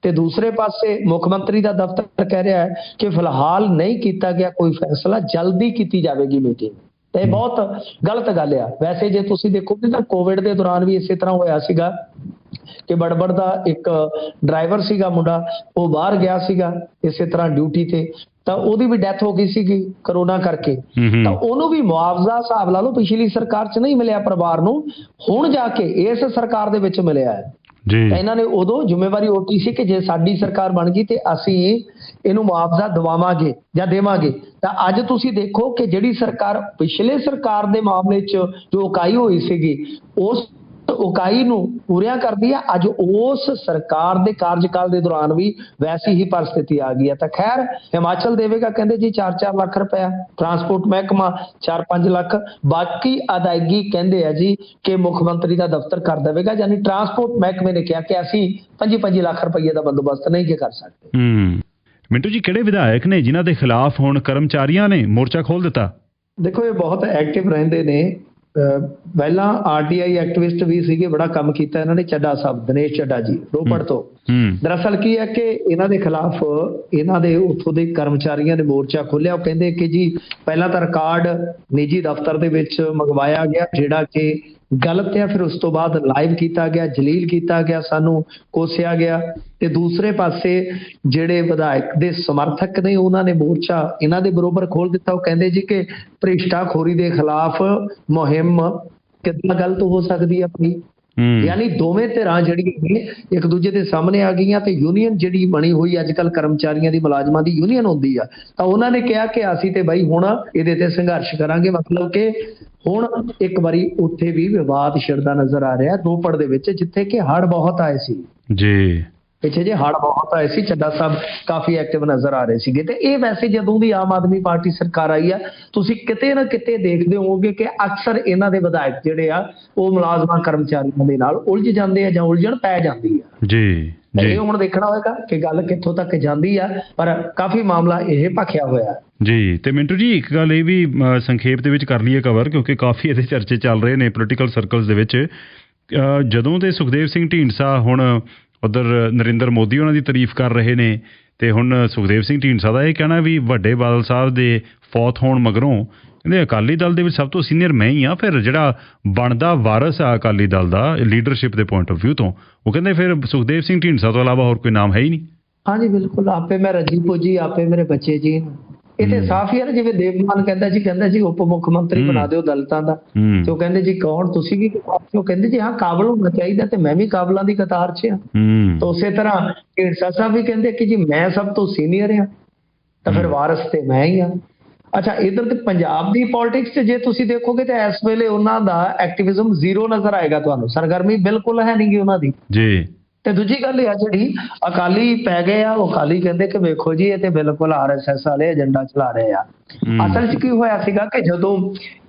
ਤੇ ਦੂਸਰੇ ਪਾਸੇ ਮੁੱਖ ਮੰਤਰੀ ਦਾ ਦਫ਼ਤਰ ਕਹਿ ਰਿਹਾ ਹੈ ਕਿ ਫਿਲਹਾਲ ਨਹੀਂ ਕੀਤਾ ਗਿਆ ਕੋਈ ਫੈਸਲਾ, ਜਲਦੀ ਕੀਤੀ ਜਾਵੇਗੀ ਮੀਟਿੰਗ। ਤੇ ਇਹ ਬਹੁਤ ਗਲਤ ਗੱਲ ਆ। ਵੈਸੇ ਜੇ ਤੁਸੀਂ ਦੇਖੋਗੇ ਤਾਂ ਕੋਵਿਡ ਦੇ ਦੌਰਾਨ ਵੀ ਇਸੇ ਤਰ੍ਹਾਂ ਹੋਇਆ ਸੀਗਾ ਕਿ ਬੜਬੜ ਦਾ ਇੱਕ ਡਰਾਈਵਰ ਸੀਗਾ ਮੁੰਡਾ, ਉਹ ਬਾਹਰ ਗਿਆ ਸੀਗਾ ਇਸੇ ਤਰ੍ਹਾਂ ਡਿਊਟੀ ਤੇ, ਤਾਂ ਉਹਦੀ ਵੀ ਡੈਥ ਹੋ ਗਈ ਸੀਗੀ ਕਰੋਨਾ ਕਰਕੇ। ਤਾਂ ਉਹਨੂੰ ਵੀ ਮੁਆਵਜ਼ਾ ਹਿਸਾਬ ਲਾ ਲਓ ਪਿਛਲੀ ਸਰਕਾਰ 'ਚ ਨਹੀਂ ਮਿਲਿਆ ਪਰਿਵਾਰ ਨੂੰ, ਹੁਣ ਜਾ ਕੇ ਇਸ ਸਰਕਾਰ ਦੇ ਵਿੱਚ ਮਿਲਿਆ ਹੈ। ਤਾਂ ਇਹਨਾਂ ਨੇ ਉਦੋਂ ਜ਼ਿੰਮੇਵਾਰੀ ਓਟੀ ਸੀ ਕਿ ਜੇ ਸਾਡੀ ਸਰਕਾਰ ਬਣ ਗਈ ਤੇ ਅਸੀਂ ਇਹਨੂੰ ਮੁਆਵਜ਼ਾ ਦਿਵਾਵਾਂਗੇ ਜਾਂ ਦੇਵਾਂਗੇ। ਤਾਂ ਅੱਜ ਤੁਸੀਂ ਦੇਖੋ ਕਿ ਜਿਹੜੀ ਸਰਕਾਰ ਪਿਛਲੇ ਸਰਕਾਰ ਦੇ ਮਾਮਲੇ 'ਚ ਜੋ ਉਕਾਈ ਹੋਈ ਸੀਗੀ ਉਸ ਉਕਾਈ ਨੂੰ ਪੂਰੀਆਂ ਕਰਦੀ ਹੈ। ਅੱਜ ਉਸ ਸਰਕਾਰ ਦੇ ਕਾਰਜਕਾਲ ਦੇ ਦੌਰਾਨ ਵੀ ਵੈਸੀ ਹੀ ਪਰਿਸਥਿਤੀ ਆ ਗਈ ਹੈ। ਤਾਂ ਖੈਰ ਹਿਮਾਚਲ ਦੇਵੇਗਾ ਕਹਿੰਦੇ ਜੀ 4-4 ਲੱਖ ਰੁਪਇਆ, ਟਰਾਂਸਪੋਰਟ ਮਹਿਕਮਾ 4-5 ਲੱਖ, ਬਾਕੀ ਅਦਾਇਗੀ ਕਹਿੰਦੇ ਆ ਜੀ ਕਿ ਮੁੱਖ ਮੰਤਰੀ ਦਾ ਦਫ਼ਤਰ ਕਰ ਦੇਵੇਗਾ। ਯਾਨੀ ਟਰਾਂਸਪੋਰਟ ਮਹਿਕਮੇ ਨੇ ਕਿਹਾ ਕਿ ਅਸੀਂ 25 ਲੱਖ ਰੁਪਏ ਦਾ ਬੰਦੋਬਸਤ ਨਹੀਂ ਕਰ ਸਕਦੇ। ਮਿੰਟੂ ਜੀ, ਕਿਹੜੇ ਵਿਧਾਇਕ ਨੇ ਜਿਨ੍ਹਾਂ ਦੇ ਖਿਲਾਫ ਹੁਣ ਕਰਮਚਾਰੀਆਂ ਨੇ ਮੋਰਚਾ ਖੋਲ ਦਿੱਤਾ? ਦੇਖੋ ਇਹ ਬਹੁਤ ਐਕਟਿਵ ਰਹਿੰਦੇ ਨੇ। ਪਹਿਲਾਂ ਆਰਟੀਆਈ ਐਕਟਿਵਿਸਟ ਵੀ ਸੀਗੇ, ਬੜਾ ਕੰਮ ਕੀਤਾ ਇਹਨਾਂ ਨੇ। ਚੱਡਾ ਸਾਹਿਬ, ਦਿਨੇਸ਼ ਚੱਡਾ ਜੀ, ਰੋਪੜ ਤੋਂ। ਦਰਅਸਲ ਕੀ ਹੈ ਕਿ ਇਹਨਾਂ ਦੇ ਖਿਲਾਫ ਇਹਨਾਂ ਦੇ ਉੱਥੋਂ ਦੇ ਕਰਮਚਾਰੀਆਂ ਨੇ ਮੋਰਚਾ ਖੋਲਿਆ। ਉਹ ਕਹਿੰਦੇ ਕਿ ਜੀ ਪਹਿਲਾਂ ਤਾਂ ਰਿਕਾਰਡ ਨਿੱਜੀ ਦਫ਼ਤਰ ਦੇ ਵਿੱਚ ਮੰਗਵਾਇਆ ਗਿਆ ਜਿਹੜਾ ਕਿ ਗਲਤ ਹੈ, ਫਿਰ ਉਸ ਤੋਂ ਬਾਅਦ ਲਾਈਵ ਕੀਤਾ ਗਿਆ, ਜਲੀਲ ਕੀਤਾ ਗਿਆ, ਸਾਨੂੰ ਕੋਸਿਆ ਗਿਆ। ਤੇ ਦੂਸਰੇ ਪਾਸੇ ਜਿਹੜੇ ਵਿਧਾਇਕ ਦੇ ਸਮਰਥਕ ਨੇ ਉਹਨਾਂ ਨੇ ਮੋਰਚਾ ਇਹਨਾਂ ਦੇ ਬਰੋਬਰ ਖੋਲ ਦਿੱਤਾ। ਉਹ ਕਹਿੰਦੇ ਜੀ ਕਿ ਭ੍ਰਿਸ਼ਟਾਖੋਰੀ ਦੇ ਖਿਲਾਫ ਮੁਹਿੰਮ ਕਿੰਨਾ ਗਲਤ ਹੋ ਸਕਦੀ ਹੈ ਆਪਣੀ। ਯਾਨੀ ਦੋਵੇਂ ਧਿਰਾਂ ਜਿਹੜੀਆਂ ਨੇ ਇੱਕ ਦੂਜੇ ਦੇ ਸਾਹਮਣੇ ਆ ਗਈਆਂ ਤੇ ਯੂਨੀਅਨ ਜਿਹੜੀ ਬਣੀ ਹੋਈ ਅੱਜ ਕੱਲ੍ਹ ਕਰਮਚਾਰੀਆਂ ਦੀ, ਮੁਲਾਜ਼ਮਾਂ ਦੀ ਯੂਨੀਅਨ ਹੁੰਦੀ ਆ, ਤਾਂ ਉਹਨਾਂ ਨੇ ਕਿਹਾ ਕਿ ਅਸੀਂ ਤੇ ਬਾਈ ਹੁਣ ਇਹਦੇ ਤੇ ਸੰਘਰਸ਼ ਕਰਾਂਗੇ। ਮਤਲਬ ਕਿ ਹੁਣ ਇੱਕ ਵਾਰੀ ਉੱਥੇ ਵੀ ਵਿਵਾਦ ਛਿੜਦਾ ਨਜ਼ਰ ਆ ਰਿਹਾ ਰੋਪੜ ਦੇ ਵਿੱਚ, ਜਿੱਥੇ ਕਿ ਹੜ੍ਹ ਬਹੁਤ ਆਏ ਸੀ ਜੀ। ਪਿੱਛੇ ਜੇ ਹੜ੍ਹ ਬਹੁਤ ਆਏ ਸੀ, ਚੱਡਾ ਸਾਹਿਬ ਕਾਫੀ ਐਕਟਿਵ ਨਜ਼ਰ ਆ ਰਹੇ ਸੀਗੇ। ਤੇ ਇਹ ਵੈਸੇ ਜਦੋਂ ਦੀ ਆਮ ਆਦਮੀ ਪਾਰਟੀ ਸਰਕਾਰ ਆਈ ਆ, ਤੁਸੀਂ ਕਿਤੇ ਨਾ ਕਿਤੇ ਦੇਖਦੇ ਹੋਵੋਗੇ ਕਿ ਅਕਸਰ ਇਹਨਾਂ ਦੇ ਵਿਧਾਇਕ ਜਿਹੜੇ ਆ ਉਹ ਮੁਲਾਜ਼ਮਾਂ ਕਰਮਚਾਰੀਆਂ ਦੇ ਨਾਲ ਉਲਝ ਜਾਂਦੇ ਆ ਜਾਂ ਉਲਝਣ ਪੈ ਜਾਂਦੀ ਆ ਜੀ। ਇਹ ਹੁਣ ਦੇਖਣਾ ਹੋਏਗਾ ਕਿ ਗੱਲ ਕਿੱਥੋਂ ਤੱਕ ਜਾਂਦੀ ਆ, ਪਰ ਕਾਫੀ ਮਾਮਲਾ ਇਹ ਭਖਿਆ ਹੋਇਆ ਜੀ। ਤੇ ਮਿੰਟੂ ਜੀ, ਇੱਕ ਗੱਲ ਇਹ ਵੀ ਸੰਖੇਪ ਦੇ ਵਿੱਚ ਕਰ ਲਈਏ ਕਵਰ, ਕਿਉਂਕਿ ਕਾਫੀ ਇਹਦੇ ਚਰਚੇ ਚੱਲ ਰਹੇ ਨੇ ਪੋਲੀਟੀਕਲ ਸਰਕਲਸ ਦੇ ਵਿੱਚ। ਜਦੋਂ ਦੇ ਸੁਖਦੇਵ ਸਿੰਘ ਢੀਂਡਸਾ ਹੁਣ ਉੱਧਰ ਨਰਿੰਦਰ ਮੋਦੀ ਉਹਨਾਂ ਦੀ ਤਾਰੀਫ ਕਰ ਰਹੇ ਨੇ, ਤੇ ਹੁਣ ਸੁਖਦੇਵ ਸਿੰਘ ਢੀਂਡਸਾ ਦਾ ਇਹ ਕਹਿਣਾ ਵੀ ਵੱਡੇ ਬਾਦਲ ਸਾਹਿਬ ਦੇ ਫੌਤ ਹੋਣ ਮਗਰੋਂ ਕਹਿੰਦੇ ਅਕਾਲੀ ਦਲ ਦੇ ਵਿੱਚ ਸਭ ਤੋਂ ਸੀਨੀਅਰ ਮੈਂ ਹੀ ਆ, ਫਿਰ ਜਿਹੜਾ ਬਣਦਾ ਵਾਰਸ ਆ ਅਕਾਲੀ ਦਲ ਦਾ ਲੀਡਰਸ਼ਿਪ ਦੇ ਪੁਆਇੰਟ ਆਫ ਵਿਊ ਤੋਂ, ਉਹ ਕਹਿੰਦੇ ਫਿਰ ਸੁਖਦੇਵ ਸਿੰਘ ਢੀਂਡਸਾ ਤੋਂ ਇਲਾਵਾ ਹੋਰ ਕੋਈ ਨਾਮ ਹੈ ਹੀ ਨਹੀਂ। ਹਾਂਜੀ ਬਿਲਕੁਲ, ਆਪੇ ਮੈਂ ਰੱਜੀਪੋ ਜੀ, ਆਪੇ ਮੇਰੇ ਬੱਚੇ ਜੀ। ਇਹ ਤੇ ਸਾਫ਼ ਹੀ ਹੈ, ਜਿਵੇਂ ਦੇਵਮਾਨ ਕਹਿੰਦਾ ਜੀ ਉਪ ਮੁੱਖ ਮੰਤਰੀ ਬਣਾ ਦਿਓ ਦਲਿਤਾਂ ਦਾ, ਤੇ ਉਹ ਕਹਿੰਦੇ ਜੀ ਕੌਣ, ਤੁਸੀਂ ਵੀ ਉਹ ਕਹਿੰਦੇ ਜੀ ਹਾਂ ਕਾਬਲ ਹੋਣਾ ਚਾਹੀਦਾ, ਤੇ ਮੈਂ ਵੀ ਕਾਬਲਾਂ ਦੀ ਕਤਾਰ 'ਚ ਆ। ਤਾਂ ਉਸੇ ਤਰ੍ਹਾਂ ਢੀਂਡਸਾ ਸਾਹਿਬ ਵੀ ਕਹਿੰਦੇ ਕਿ ਜੀ ਮੈਂ ਸਭ ਤੋਂ ਸੀਨੀਅਰ ਆ, ਤਾਂ ਫਿਰ ਵਾਰਸ ਤੇ ਮੈਂ ਹੀ ਆ। ਅੱਛਾ, ਇਧਰ ਤੇ ਪੰਜਾਬ ਦੀ ਪੋਲਿਟਿਕਸ 'ਚ ਜੇ ਤੁਸੀਂ ਦੇਖੋਗੇ ਤਾਂ ਇਸ ਵੇਲੇ ਉਹਨਾਂ ਦਾ ਐਕਟਿਵਿਜ਼ਮ ਜ਼ੀਰੋ ਨਜ਼ਰ ਆਏਗਾ ਤੁਹਾਨੂੰ, ਸਰਗਰਮੀ ਬਿਲਕੁਲ ਹੈ ਨਹੀਂ ਗੀ ਉਹਨਾਂ ਦੀ ਜੀ। ਤੇ ਦੂਜੀ ਗੱਲ ਇਹ ਆ ਜਿਹੜੀ ਅਕਾਲੀ ਪੈ ਗਏ ਆ, ਉਹ ਅਕਾਲੀ ਕਹਿੰਦੇ ਕਿ ਵੇਖੋ ਜੀ ਇਹ ਤੇ ਬਿਲਕੁਲ RSS ਵਾਲੇ ਏਜੰਡਾ ਚਲਾ ਰਹੇ ਆ। ਅਸਲ 'ਚ ਕੀ ਹੋਇਆ ਸੀਗਾ ਕਿ ਜਦੋਂ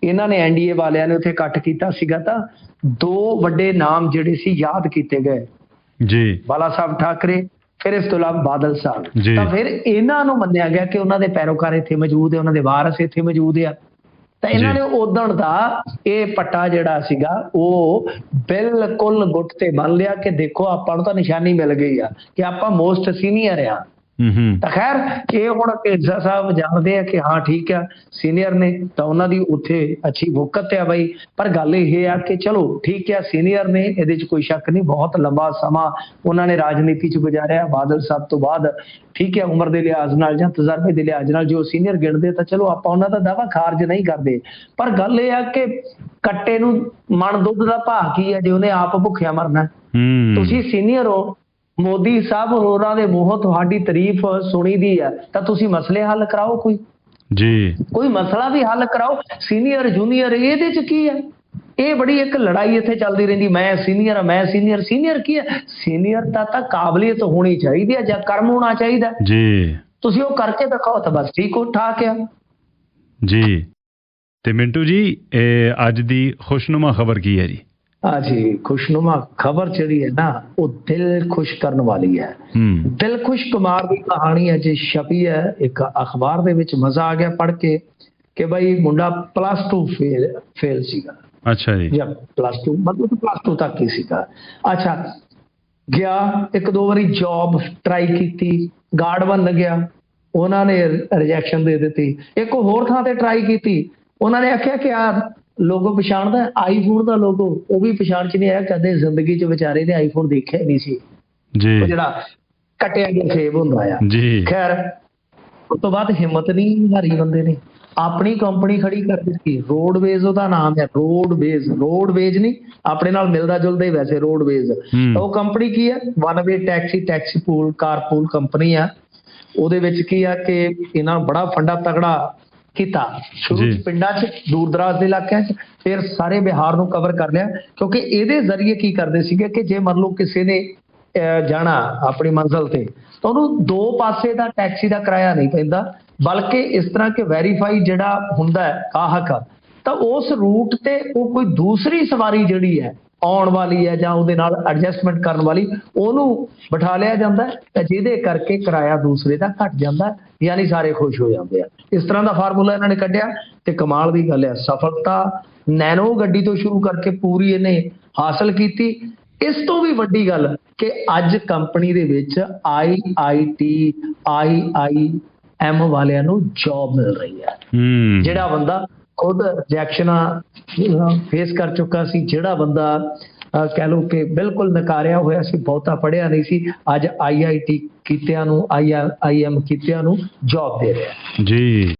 ਇਹਨਾਂ ਨੇ NDA ਵਾਲਿਆਂ ਨੇ ਉੱਥੇ ਇਕੱਠ ਕੀਤਾ ਸੀਗਾ, ਤਾਂ ਦੋ ਵੱਡੇ ਨਾਮ ਜਿਹੜੇ ਸੀ ਯਾਦ ਕੀਤੇ ਗਏ ਜੀ, ਬਾਲਾ ਸਾਹਿਬ ਠਾਕਰੇ, ਫਿਰ ਇਸ ਤੋਂ ਇਲਾਵਾ ਬਾਦਲ ਸਾਹਿਬ। ਤਾਂ ਫਿਰ ਇਹਨਾਂ ਨੂੰ ਮੰਨਿਆ ਗਿਆ ਕਿ ਉਹਨਾਂ ਦੇ ਪੈਰੋਕਾਰ ਇੱਥੇ ਮੌਜੂਦ ਹੈ, ਉਹਨਾਂ ਦੇ ਵਾਰਸ ਇੱਥੇ ਮੌਜੂਦ ਆ। ਤਾਂ ਇਹਨਾਂ ਨੇ ਉਦਣ ਦਾ ਇਹ ਪੱਟਾ ਜਿਹੜਾ ਸੀਗਾ ਉਹ ਬਿਲਕੁਲ ਗੁੱਟ ਤੇ ਬੰਨ ਲਿਆ ਕਿ ਦੇਖੋ ਆਪਾਂ ਨੂੰ ਤਾਂ ਨਿਸ਼ਾਨੀ ਮਿਲ ਗਈ ਆ ਕਿ ਆਪਾਂ ਮੋਸਟ ਸੀਨੀਅਰ ਆ। ਤਾਂ ਖੈਰ ਇਹ ਹੁਣ ਢੀਂਡਸਾ ਸਾਹਿਬ ਜਾਣਦੇ ਆ ਕਿ ਹਾਂ ਠੀਕ ਆ ਸੀਨੀਅਰ ਨੇ, ਤਾਂ ਉਹਨਾਂ ਦੀ ਉੱਥੇ ਅੱਛੀ ਵੁਕਤ ਆ ਬਾਈ। ਪਰ ਗੱਲ ਇਹ ਆ ਕਿ ਚਲੋ ਠੀਕ ਆ ਸੀਨੀਅਰ ਨੇ, ਇਹਦੇ 'ਚ ਕੋਈ ਸ਼ੱਕ ਨਹੀਂ, ਬਹੁਤ ਲੰਬਾ ਸਮਾਂ ਉਹਨਾਂ ਨੇ ਰਾਜਨੀਤੀ 'ਚ ਗੁਜ਼ਾਰਿਆ ਬਾਦਲ ਸਾਹਿਬ ਤੋਂ ਬਾਅਦ। ਠੀਕ ਹੈ, ਉਮਰ ਦੇ ਲਿਹਾਜ਼ ਨਾਲ ਜਾਂ ਤਜਰਬੇ ਦੇ ਲਿਹਾਜ਼ ਨਾਲ ਜੋ ਸੀਨੀਅਰ ਗਿਣਦੇ, ਤਾਂ ਚਲੋ ਆਪਾਂ ਉਹਨਾਂ ਦਾ ਦਾਅਵਾ ਖਾਰਜ ਨਹੀਂ ਕਰਦੇ। ਪਰ ਗੱਲ ਇਹ ਆ ਕਿ ਕੱਟੇ ਨੂੰ ਮਣ ਦੁੱਧ ਦਾ ਭਾਅ ਕੀ ਹੈ ਜੇ ਉਹਨੇ ਆਪ ਭੁੱਖਿਆ ਮਰਨਾ। ਤੁਸੀਂ ਸੀਨੀਅਰ ਹੋ, ਮੋਦੀ ਸਾਹਿਬ ਹੋਰਾਂ ਦੇ ਮੂੰਹੋਂ ਤੁਹਾਡੀ ਤਾਰੀਫ ਸੁਣੀ ਦੀ ਆ, ਤਾਂ ਤੁਸੀਂ ਮਸਲੇ ਹੱਲ ਕਰਾਓ, ਕੋਈ ਮਸਲਾ ਵੀ ਹੱਲ ਕਰਾਓ। ਸੀਨੀਅਰ ਜੂਨੀਅਰ ਇਹਦੇ 'ਚ ਕੀ ਹੈ? ਇਹ ਬੜੀ ਇੱਕ ਲੜਾਈ ਇੱਥੇ ਚੱਲਦੀ ਰਹਿੰਦੀ, ਮੈਂ ਸੀਨੀਅਰ ਆ, ਮੈਂ ਸੀਨੀਅਰ। ਸੀਨੀਅਰ ਕੀ ਹੈ? ਸੀਨੀਅਰ ਤਾਂ ਕਾਬਲੀਅਤ ਹੋਣੀ ਚਾਹੀਦੀ ਹੈ ਜਾਂ ਕਰਮ ਹੋਣਾ ਚਾਹੀਦਾ ਜੀ। ਤੁਸੀਂ ਉਹ ਕਰਕੇ ਦਿਖਾਓ ਤਾਂ ਬਸ ਠੀਕ ਹੋ ਠਾਕ ਆ ਜੀ। ਤੇ ਮਿੰਟੂ ਜੀ, ਅੱਜ ਦੀ ਖੁਸ਼ਨੁਮਾ ਖਬਰ ਕੀ ਹੈ ਜੀ? ਜੀ ਖੁਸ਼ਨੁਮਾ ਖਬਰ ਜਿਹੜੀ ਹੈ ਨਾ ਉਹ ਦਿਲ ਖੁਸ਼ ਕਰਨ ਵਾਲੀ ਹੈ। ਦਿਲਖੁਸ਼ ਕੁਮਾਰ ਦੀ ਕਹਾਣੀ ਅੱਜ ਛਪੀ ਹੈ ਇੱਕ ਅਖਬਾਰ ਦੇ ਵਿੱਚ। ਮਜ਼ਾ ਆ ਗਿਆ ਪੜ੍ਹ ਕੇ ਕਿ ਬਈ ਮੁੰਡਾ +2 ਫੇਲ ਸੀਗਾ। ਅੱਛਾ ਜੀ, ਜਾਂ +2 ਮਤਲਬ +2 ਤੱਕ ਹੀ ਸੀਗਾ। ਅੱਛਾ, ਗਿਆ ਇੱਕ ਦੋ ਵਾਰੀ ਜੌਬ ਟਰਾਈ ਕੀਤੀ, ਗਾਰਡ ਬਣ ਗਿਆ, ਉਹਨਾਂ ਨੇ ਰਿਜੈਕਸ਼ਨ ਦੇ ਦਿੱਤੀ। ਇੱਕ ਹੋਰ ਥਾਂ ਤੇ ਟਰਾਈ ਕੀਤੀ, ਉਹਨਾਂ ਨੇ ਆਖਿਆ ਕਿ ਆ ਲੋਗੋ ਪਛਾਣਦਾ, ਆਈਫੋਨ ਦਾ ਲੋਗੋ, ਉਹ ਵੀ ਪਛਾਣ 'ਚ ਨਹੀਂ ਆਇਆ। ਕਦੇ ਜ਼ਿੰਦਗੀ 'ਚ ਵਿਚਾਰੇ ਨੇ ਆਈਫੋਨ ਦੇਖਿਆ ਨਹੀਂ ਸੀ ਜੀ, ਜਿਹੜਾ ਕੱਟਿਆ ਗਿਆ ਸੇਬ ਹੁੰਦਾ ਆ ਜੀ। ਖੈਰ ਉਸ ਤੋਂ ਬਾਅਦ ਹਿੰਮਤ ਨਹੀਂ ਹਾਰੀ ਬੰਦੇ ਨੇ, ਆਪਣੀ ਕੰਪਨੀ ਖੜੀ ਕਰ ਦਿੱਤੀ। ਰੋਡਵੇਜ਼ ਉਹਦਾ ਨਾਮ ਹੈ, ਰੋਡਵੇਜ਼ ਨਹੀਂ, ਆਪਣੇ ਨਾਲ ਮਿਲਦਾ ਜੁਲਦਾ ਹੀ ਵੈਸੇ ਰੋਡਵੇਜ਼। ਉਹ ਕੰਪਨੀ ਕੀ ਹੈ? One way taxi pool carpool company ਆ। ਉਹਦੇ ਵਿੱਚ ਕੀ ਆ ਕਿ ਇਹਨਾਂ ਬੜਾ ਫੰਡਾ ਤਗੜਾ ਕੀਤਾ ਸ਼ੁਰੂ 'ਚ ਪਿੰਡਾਂ 'ਚ, ਦੂਰ ਦਰਾਜ਼ ਦੇ ਇਲਾਕਿਆਂ 'ਚ, ਫਿਰ ਸਾਰੇ ਬਿਹਾਰ ਨੂੰ ਕਵਰ ਕਰ ਲਿਆ। ਕਿਉਂਕਿ ਇਹਦੇ ਜ਼ਰੀਏ ਕੀ ਕਰਦੇ ਸੀਗੇ ਕਿ ਜੇ ਮੰਨ ਲਓ ਕਿਸੇ ਨੇ ਜਾਣਾ ਆਪਣੀ ਮੰਜ਼ਿਲ ਤੇ, ਤਾਂ ਉਹਨੂੰ ਦੋ ਪਾਸੇ ਦਾ ਟੈਕਸੀ ਦਾ ਕਿਰਾਇਆ ਨਹੀਂ ਪੈਂਦਾ, ਬਲਕਿ ਇਸ ਤਰ੍ਹਾਂ ਕਿ ਵੈਰੀਫਾਈ ਜਿਹੜਾ ਹੁੰਦਾ ਹੈ ਗਾਹਕ, ਤਾਂ ਉਸ ਰੂਟ ਤੇ ਉਹ ਕੋਈ ਦੂਸਰੀ ਸਵਾਰੀ ਜਿਹੜੀ ਹੈ ਆਉਣ ਵਾਲੀ ਹੈ ਜਾਂ ਉਹਦੇ ਨਾਲ ਐਡਜਸਟਮੈਂਟ ਕਰਨ ਵਾਲੀ, ਉਹਨੂੰ ਬਿਠਾ ਲਿਆ ਜਾਂਦਾ, ਤਾਂ ਜਿਹਦੇ ਕਰਕੇ ਕਿਰਾਇਆ ਦੂਸਰੇ ਦਾ ਘਟ ਜਾਂਦਾ, ਯਾਨੀ ਸਾਰੇ ਖੁਸ਼ ਹੋ ਜਾਂਦੇ ਆ। ਇਸ ਤਰ੍ਹਾਂ ਦਾ ਫਾਰਮੂਲਾ ਇਹਨਾਂ ਨੇ ਕੱਢਿਆ ਤੇ ਕਮਾਲ ਦੀ ਗੱਲ ਹੈ, ਸਫਲਤਾ ਨੈਨੋ ਗੱਡੀ ਤੋਂ ਸ਼ੁਰੂ ਕਰਕੇ ਪੂਰੀ ਇਹਨੇ ਹਾਸਲ ਕੀਤੀ। ਇਸ ਤੋਂ ਵੀ ਵੱਡੀ ਗੱਲ ਕਿ ਅੱਜ ਕੰਪਨੀ ਦੇ ਵਿੱਚ IIT IIM ਵਾਲਿਆਂ ਨੂੰ ਜੌਬ ਮਿਲ ਰਹੀ ਹੈ। ਜਿਹੜਾ ਬੰਦਾ ਖੁਦ ਰਿਜੈਕਸ਼ਨਾਂ ਫੇਸ ਕਰ ਚੁੱਕਾ ਸੀ, ਜਿਹੜਾ ਬੰਦਾ ਕਹਿ ਲਓ ਕਿ ਬਿਲਕੁਲ ਨਕਾਰਿਆ ਹੋਇਆ ਸੀ, ਬਹੁਤਾ ਪੜ੍ਹਿਆ ਨਹੀਂ ਸੀ, ਅੱਜ IIT ਕੀਤਿਆਂ ਨੂੰ IIM ਕੀਤਿਆਂ ਨੂੰ ਜੌਬ ਦੇ ਰਿਹਾ ਜੀ।